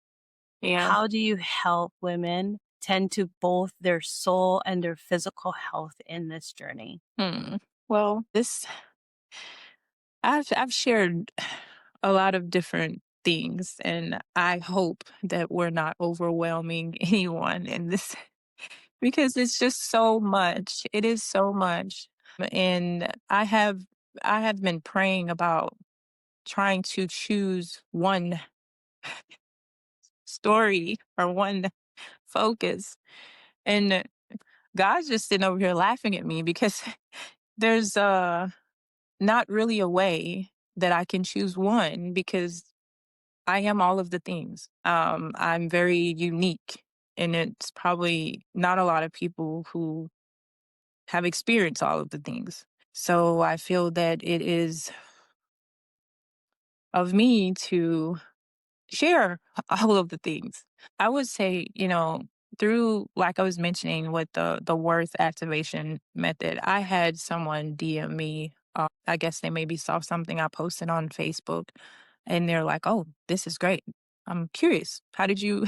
Yeah. How do you help women tend to both their soul and their physical health in this journey? Hmm. Well, I've shared a lot of different things, and I hope that we're not overwhelming anyone in this because it's just so much. It is so much. And I have been praying about trying to choose one story or one focus. And God's just sitting over here laughing at me because there's not really a way that I can choose one because I am all of the things. I'm very unique, and it's probably not a lot of people who have experienced all of the things. So I feel that it is of me to share all of the things. I would say, through, like I was mentioning with the worth activation method, I had someone DM me. I guess they maybe saw something I posted on Facebook, and they're like, "Oh, this is great. I'm curious. How did you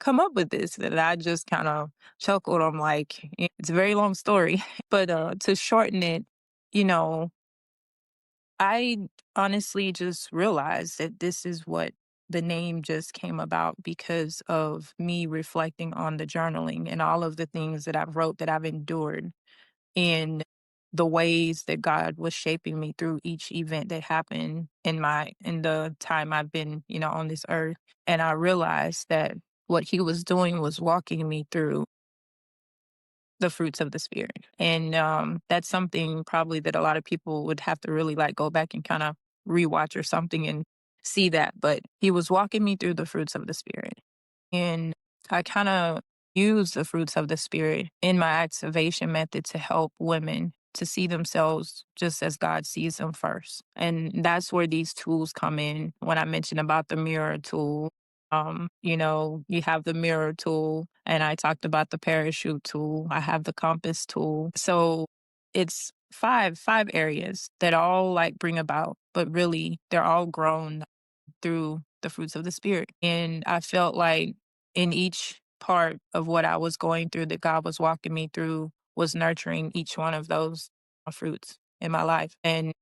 come up with this?" And I just kind of chuckled. I'm like, It's a very long story." But to shorten it, you know, I honestly just realized that this is what the name just came about because of me reflecting on the journaling and all of the things that I've wrote that I've endured and the ways that God was shaping me through each event that happened in the time I've been, on this earth. And I realized that what he was doing was walking me through the fruits of the spirit. And that's something probably that a lot of people would have to really like go back and kind of rewatch or something and see that. But he was walking me through the fruits of the spirit. And I kind of use the fruits of the spirit in my activation method to help women to see themselves just as God sees them first. And that's where these tools come in. When I mentioned about the mirror tool, you have the mirror tool, and I talked about the parachute tool. I have the compass tool. So it's five areas that all like bring about, but really they're all grown through the fruits of the spirit. And I felt like in each part of what I was going through that God was walking me through was nurturing each one of those fruits in my life. And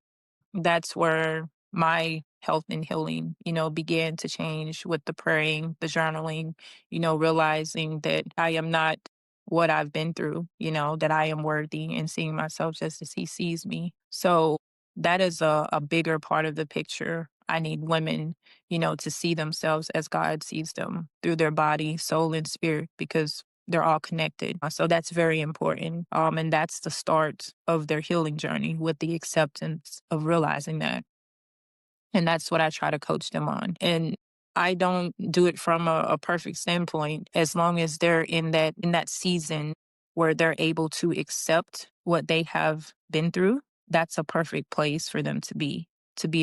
that's where my health and healing, began to change with the praying, the journaling, realizing that I am not what I've been through, that I am worthy and seeing myself just as he sees me. So that is a bigger part of the picture. I need women, to see themselves as God sees them through their body, soul, and spirit, because they're all connected. So that's very important. And that's the start of their healing journey with the acceptance of realizing that. And that's what I try to coach them on. And I don't do it from a perfect standpoint as long as they're in that season where they're able to accept what they have been through. That's a perfect place for them to be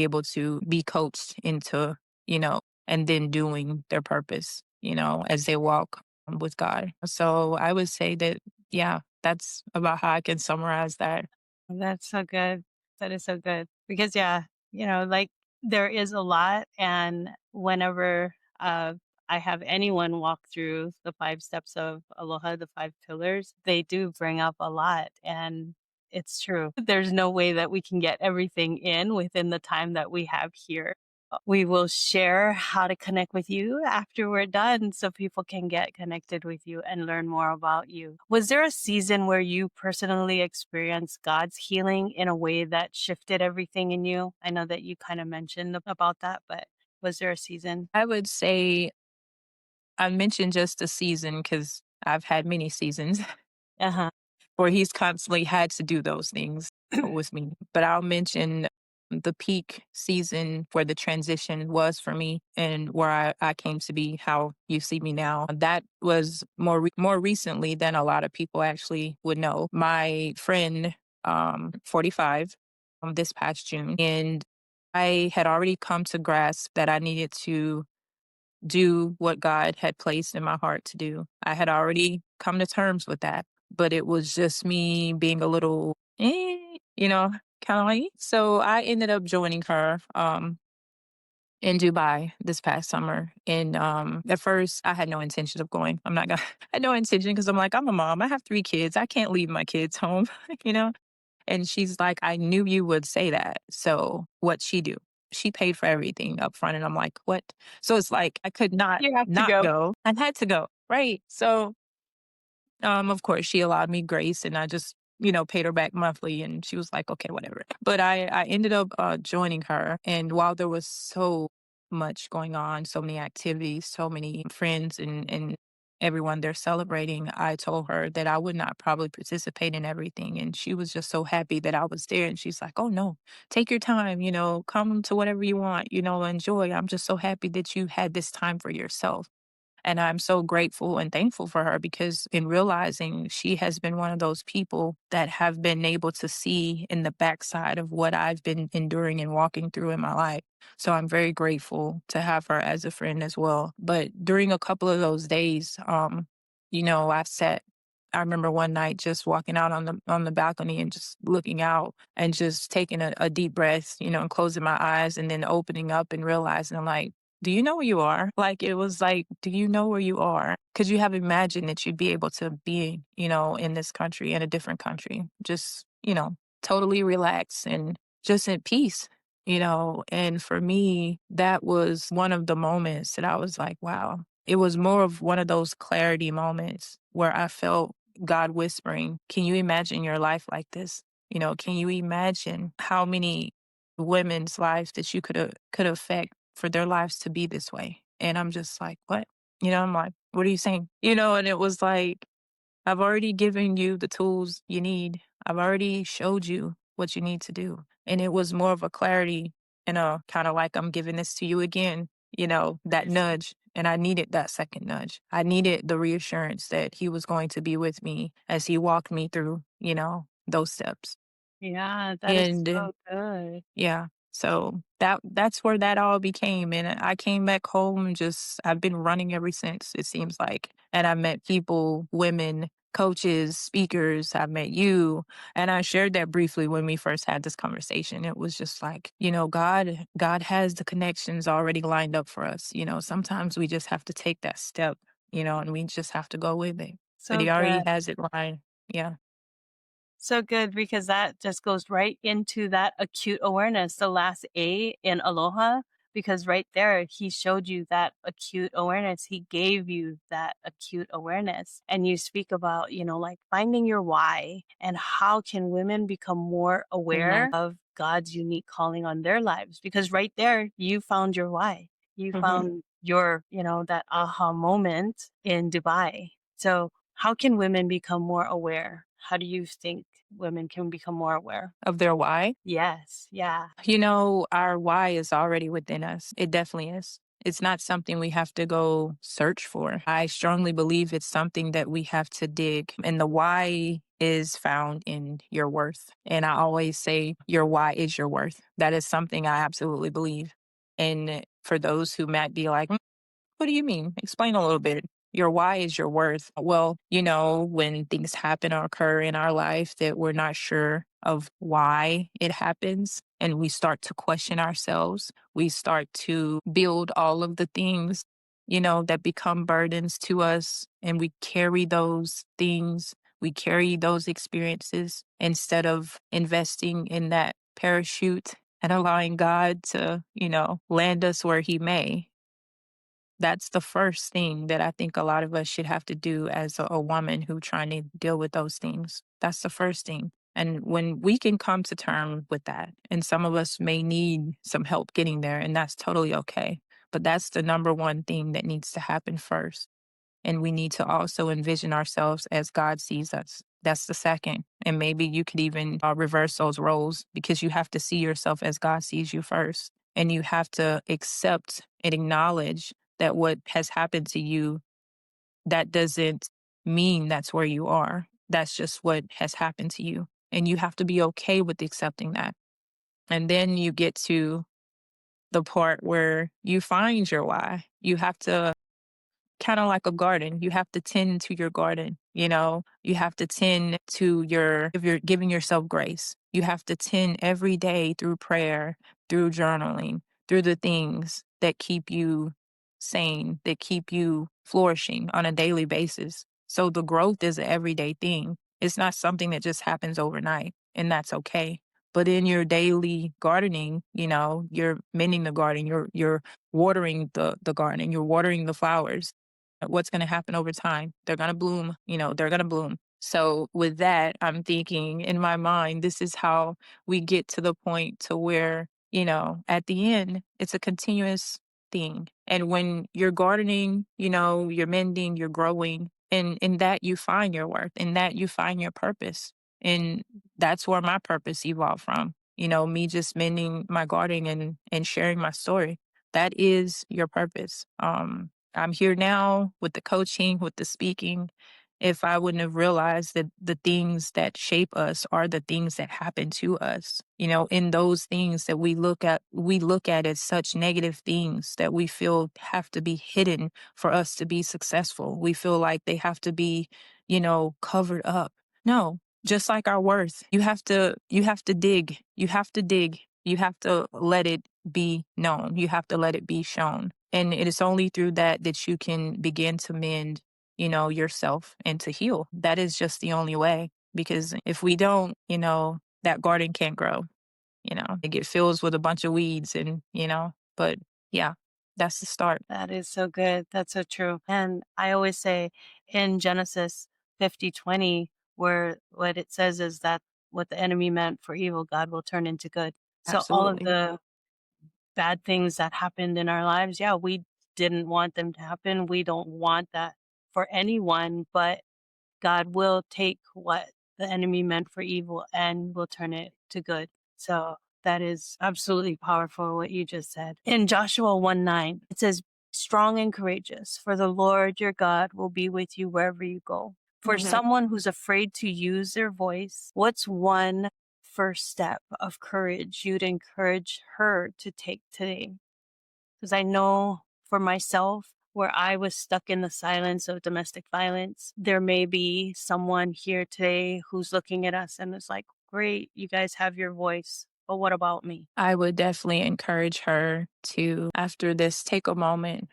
able to be coached into, and then doing their purpose, as they walk with God. So I would say that, yeah, that's about how I can summarize that. That's so good. That is so good. Because, yeah, like there is a lot. And whenever I have anyone walk through the 5 steps of Aloha, the 5 pillars, they do bring up a lot. And it's true. There's no way that we can get everything in within the time that we have here. We will share how to connect with you after we're done so people can get connected with you and learn more about you. Was there a season where you personally experienced God's healing in a way that shifted everything in you? I know that you kind of mentioned about that, but was there a season? I would say I mentioned just a season because I've had many seasons Uh huh. where he's constantly had to do those things with me. But I'll mention the peak season where the transition was for me and where I came to be how you see me now. That was more recently than a lot of people actually would know. My friend, 45, this past June, and I had already come to grasp that I needed to do what God had placed in my heart to do. I had already come to terms with that, but it was just me being a little, kind of like. So I ended up joining her in Dubai this past summer. And at first, I had no intention of going. I'm not gonna. I had no intention because I'm like, I'm a mom. I have 3 kids. I can't leave my kids home, you know. And she's like, I knew you would say that. So what'd she do? She paid for everything up front. And I'm like, what? So it's like I could You have to not go. go. I had to go. Right. So of course she allowed me grace and I just, paid her back monthly and she was like, okay, whatever. But I ended up joining her. And while there was so much going on, so many activities, so many friends and everyone there celebrating, I told her that I would not probably participate in everything. And she was just so happy that I was there. And she's like, oh no, take your time, come to whatever you want, enjoy. I'm just so happy that you had this time for yourself. And I'm so grateful and thankful for her because in realizing she has been one of those people that have been able to see in the backside of what I've been enduring and walking through in my life. So I'm very grateful to have her as a friend as well. But during a couple of those days, I sat. I remember one night just walking out on the balcony and just looking out and just taking a deep breath, and closing my eyes and then opening up and realizing I'm like, do you know where you are? Like, it was like, do you know where you are? Could you have imagined that you'd be able to be, in this country, in a different country, just, totally relaxed and just at peace. And for me, that was one of the moments that I was like, wow. It was more of one of those clarity moments where I felt God whispering, can you imagine your life like this? Can you imagine how many women's lives that you could affect for their lives to be this way? And I'm just like, what? I'm like, what are you saying? And it was like, I've already given you the tools you need. I've already showed you what you need to do. And it was more of a clarity and a kind of like, I'm giving this to you again, that nudge. And I needed that second nudge. I needed the reassurance that he was going to be with me as he walked me through, those steps. Yeah, that is And so good. yeah. So that's where that all became. And I came back home, just I've been running ever since, it seems like. And I met people, women, coaches, speakers. I met you. And I shared that briefly when we first had this conversation. It was just like, God has the connections already lined up for us. Sometimes we just have to take that step, and we just have to go with it. But So he already good. has it lined. Yeah. So good because that just goes right into that acute awareness, the last A in Aloha, because right there, he showed you that acute awareness. He gave you that acute awareness. And you speak about, like finding your why and how can women become more aware of God's unique calling on their lives? Because right there, you found your why. You Mhm. found your, that aha moment in Dubai. So, how can women become more aware? How do you think women can become more aware? Of their why. Yes. Yeah. Our why is already within us. It definitely is. It's not something we have to go search for. I strongly believe it's something that we have to dig. And the why is found in your worth. And I always say your why is your worth. That is something I absolutely believe. And for those who might be like, what do you mean? Explain a little bit. Your why is your worth. Well, when things happen or occur in our life that we're not sure of why it happens, and we start to question ourselves, we start to build all of the things, that become burdens to us, and we carry those things, we carry those experiences instead of investing in that parachute and allowing God to, land us where He may. That's the first thing that I think a lot of us should have to do as a woman who trying to deal with those things. That's the first thing. And when we can come to terms with that, and some of us may need some help getting there, and that's totally okay. But that's the number one thing that needs to happen first. And we need to also envision ourselves as God sees us. That's the second. And maybe you could even reverse those roles, because you have to see yourself as God sees you first. And you have to accept and acknowledge that what has happened to you, that doesn't mean that's where you are. That's just what has happened to you. And you have to be okay with accepting that. And then you get to the part where you find your why. You have to, kind of like a garden, you have to tend to your garden. You have to tend to if you're giving yourself grace, you have to tend every day through prayer, through journaling, through the things that keep you sane, that keep you flourishing on a daily basis. So the growth is an everyday thing. It's not something that just happens overnight, and that's okay. But in your daily gardening, you're mending the garden, you're watering the garden, you're watering the flowers. What's going to happen over time? They're going to bloom, they're going to bloom. So with that, I'm thinking in my mind, this is how we get to the point to where, at the end, it's a continuous thing. And when you're gardening, you're mending, you're growing, and in that you find your worth, in that you find your purpose. And that's where my purpose evolved from. Me just mending my garden and sharing my story. That is your purpose. I'm here now with the coaching, with the speaking. If I wouldn't have realized that the things that shape us are the things that happen to us, in those things that we look at as such negative things that we feel have to be hidden for us to be successful. We feel like they have to be, covered up. No, just like our worth, you have to dig, you have to let it be known, you have to let it be shown. And it is only through that that you can begin to mend, yourself and to heal. That is just the only way. Because if we don't, that garden can't grow. It get filled with a bunch of weeds but yeah, that's the start. That is so good. That's so true. And I always say in Genesis 50:20, where what it says is that what the enemy meant for evil, God will turn into good. So all of Absolutely. the bad things that happened in our lives, yeah, we didn't want them to happen. We don't want that for anyone, but God will take what the enemy meant for evil and will turn it to good. So that is absolutely powerful what you just said. In Joshua 1:9, it says, strong and courageous, for the Lord your God will be with you wherever you go. For Mhm. someone who's afraid to use their voice, what's one first step of courage you'd encourage her to take today? Because I know for myself, where I was stuck in the silence of domestic violence, there may be someone here today who's looking at us and is like, great, you guys have your voice, but what about me? I would definitely encourage her to, after this, take a moment,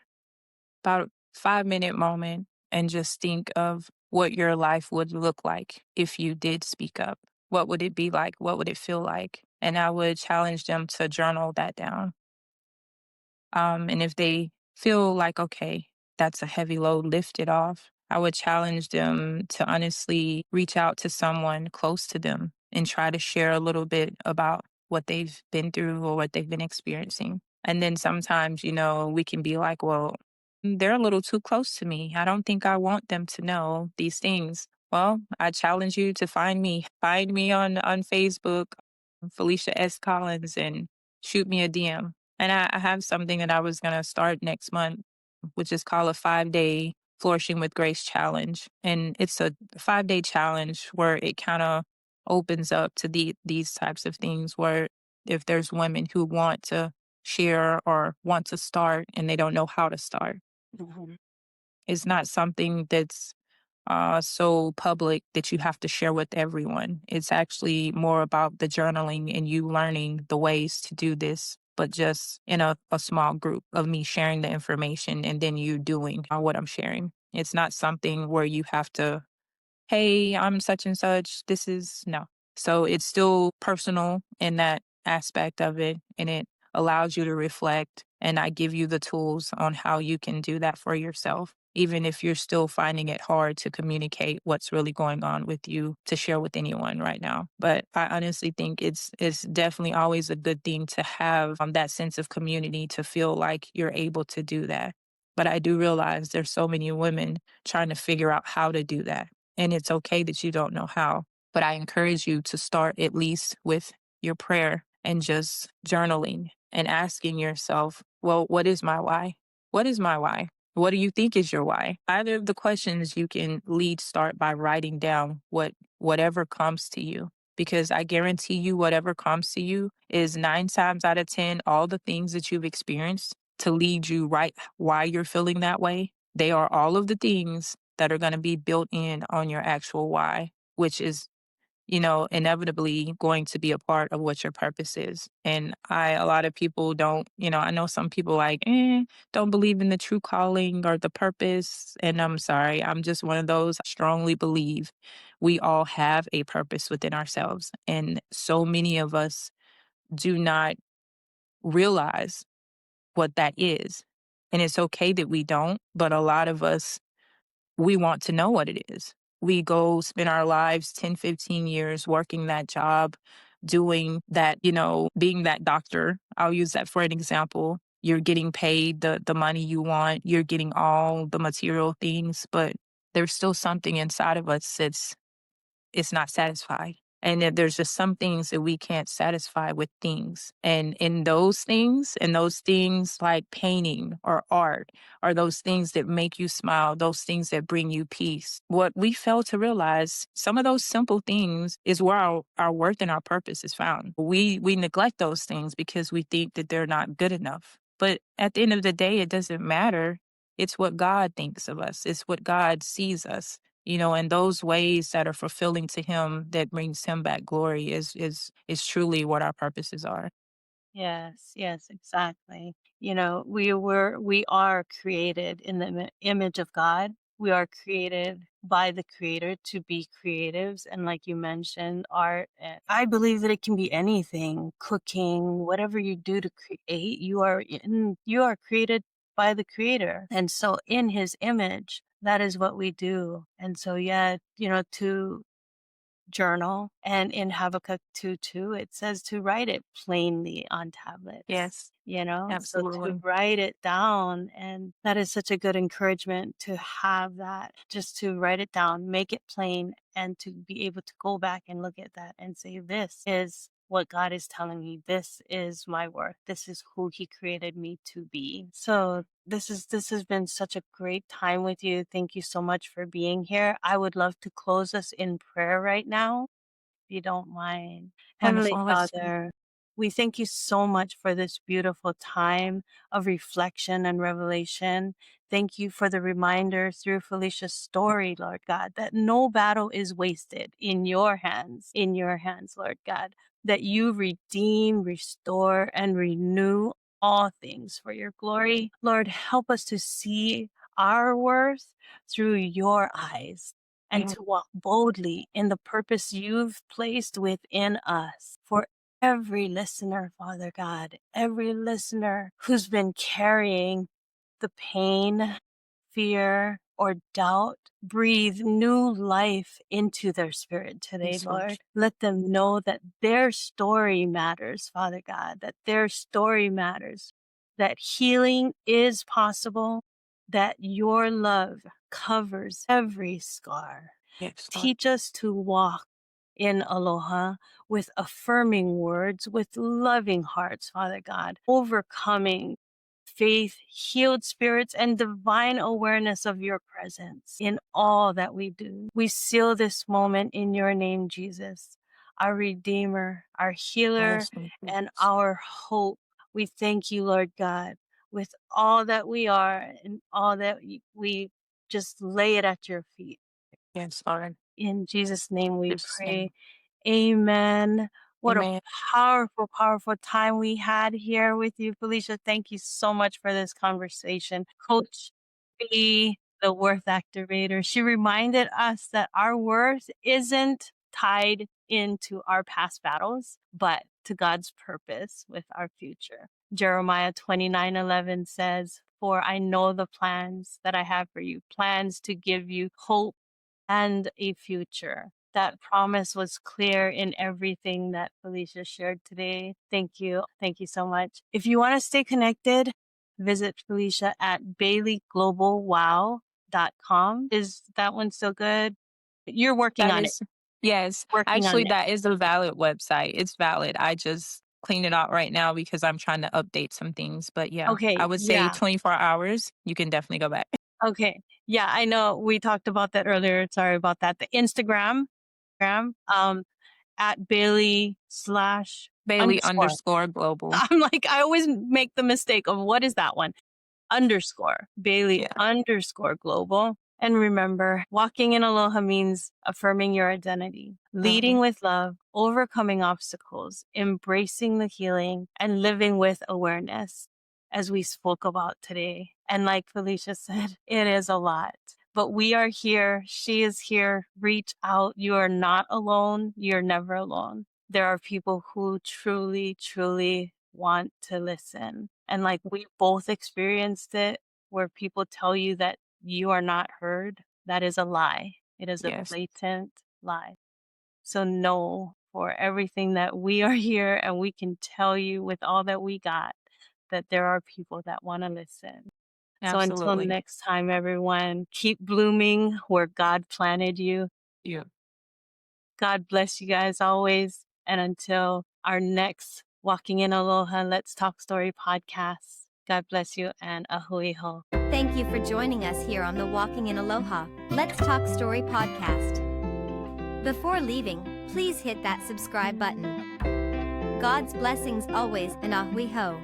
about 5-minute moment, and just think of what your life would look like if you did speak up. What would it be like? What would it feel like? And I would challenge them to journal that down. And if they feel like, okay, that's a heavy load, lift it off, I would challenge them to honestly reach out to someone close to them and try to share a little bit about what they've been through or what they've been experiencing. And then sometimes, we can be like, well, they're a little too close to me. I don't think I want them to know these things. Well, I challenge you to find me. Find me on Facebook, Felicia S. Collins, and shoot me a DM. And I have something that I was going to start next month, which is called a 5-day Flourishing with Grace challenge. And it's a 5-day challenge where it kind of opens up to these types of things where if there's women who want to share or want to start and they don't know how to start, Mhm. it's not something that's so public that you have to share with everyone. It's actually more about the journaling and you learning the ways to do this, but just in a small group of me sharing the information and then you doing what I'm sharing. It's not something where you have to, hey, I'm such and such. This is no. So it's still personal in that aspect of it. And it allows you to reflect. And I give you the tools on how you can do that for yourself, even if you're still finding it hard to communicate what's really going on with you to share with anyone right now. But I honestly think it's definitely always a good thing to have that sense of community to feel like you're able to do that. But I do realize there's so many women trying to figure out how to do that, and it's okay that you don't know how. But I encourage you to start at least with your prayer and just journaling and asking yourself, well, what is my why? What is my why? What do you think is your why? Either of the questions you can start by writing down whatever comes to you. Because I guarantee you, whatever comes to you is 9 times out of 10, all the things that you've experienced to lead you right why you're feeling that way. They are all of the things that are going to be built in on your actual why, which is, inevitably going to be a part of what your purpose is. And a lot of people don't, I know some people like, don't believe in the true calling or the purpose. And I'm sorry, I'm just one of those. I strongly believe we all have a purpose within ourselves. And so many of us do not realize what that is. And it's okay that we don't, but a lot of us, we want to know what it is. We go spend our lives 10, 15 years working that job, doing that, being that doctor. I'll use that for an example. You're getting paid the money you want, you're getting all the material things, but there's still something inside of us that's it's not satisfied. And that there's just some things that we can't satisfy with things. And in those things like painting or art, are those things that make you smile, those things that bring you peace. What we fail to realize, some of those simple things is where our worth and our purpose is found. We neglect those things because we think that they're not good enough. But at the end of the day, it doesn't matter. It's what God thinks of us. It's what God sees us, and those ways that are fulfilling to him that brings him back glory is truly what our purposes are. Yes, yes, exactly. We are created in the image of God. We are created by the creator to be creatives. And like you mentioned, art, and I believe that it can be anything, cooking, whatever you do to create, you are created by the creator. And so in his image, that is what we do. And so, yeah, to journal, and in Habakkuk 2:2 it says to write it plainly on tablets. Yes, So to absolutely. write it down, and that is such a good encouragement to have that, just to write it down, make it plain, and to be able to go back and look at that and say, this is what God is telling me. This is my worth. This is who he created me to be. So this has been such a great time with you. Thank you so much for being here. I would love to close us in prayer right now, if you don't mind. Heavenly Wonderful. Let's see. Father, we thank you so much for this beautiful time of reflection and revelation. Thank you for the reminder through Felicia's story, Lord God, that no battle is wasted in your hands, Lord God, that you redeem, restore, and renew all things for your glory. Lord, help us to see our worth through your eyes, and Yeah. to walk boldly in the purpose you've placed within us. For every listener, Father God, every listener who's been carrying the pain, fear, or doubt, breathe new life into their spirit today, Yes, Lord. Lord. Let them know that their story matters, Father God, that their story matters, that healing is possible, that your love covers every scar. Yes, Lord. Teach us to walk in aloha with affirming words, with loving hearts, Father God, overcoming faith, healed spirits, and divine awareness of your presence in all that we do. We seal this moment in your name, Jesus, our Redeemer, our healer, Yes, Lord. and our hope. We thank you, Lord God, with all that we are and all that we just lay it at your feet. Yes, Lord. In Jesus' name we Yes, pray. name. Amen. What a Amen. powerful, powerful time we had here with you, Felicia. Thank you so much for this conversation. Coach B, the Worth Activator, she reminded us that our worth isn't tied into our past battles, but to God's purpose with our future. Jeremiah 29:11 says, "For I know the plans that I have for you, plans to give you hope and a future." That promise was clear in everything that Felicia shared today. Thank you. Thank you so much. If you want to stay connected, visit Felicia at BaileyGlobalWow.com. Is that one still good? You're working That on it. is, yes, Working on actually, it. that is a valid website. It's valid. I just cleaned it out right now because I'm trying to update some things. But yeah, I Okay. would say Yeah. 24 hours, you can definitely go back. Okay. Yeah, I know we talked about that earlier. Sorry about that. The Instagram, um, at Bailey slash Bailey underscore. underscore global. I'm like, I always make the mistake of what is that one? Underscore Bailey Yeah. underscore global. And remember, walking in aloha means affirming your identity, leading Mhm. with love, overcoming obstacles, embracing the healing, and living with awareness, as we spoke about today. And like Felicia said, it is a lot. But we are here. She is here. Reach out. You are not alone. You're never alone. There are people who truly, truly want to listen. And like we both experienced it, where people tell you that you are not heard, that is a lie. It is a Yes, blatant lie. So know for everything that we are here, and we can tell you with all that we got that there are people that want to listen. So until absolutely. next time, everyone, keep blooming where God planted you. Yeah. God bless you guys always. And until our next Walking in Aloha Let's Talk Story podcast, God bless you and ahui ho. Thank you for joining us here on the Walking in Aloha Let's Talk Story podcast. Before leaving, please hit that subscribe button. God's blessings always and ahui ho.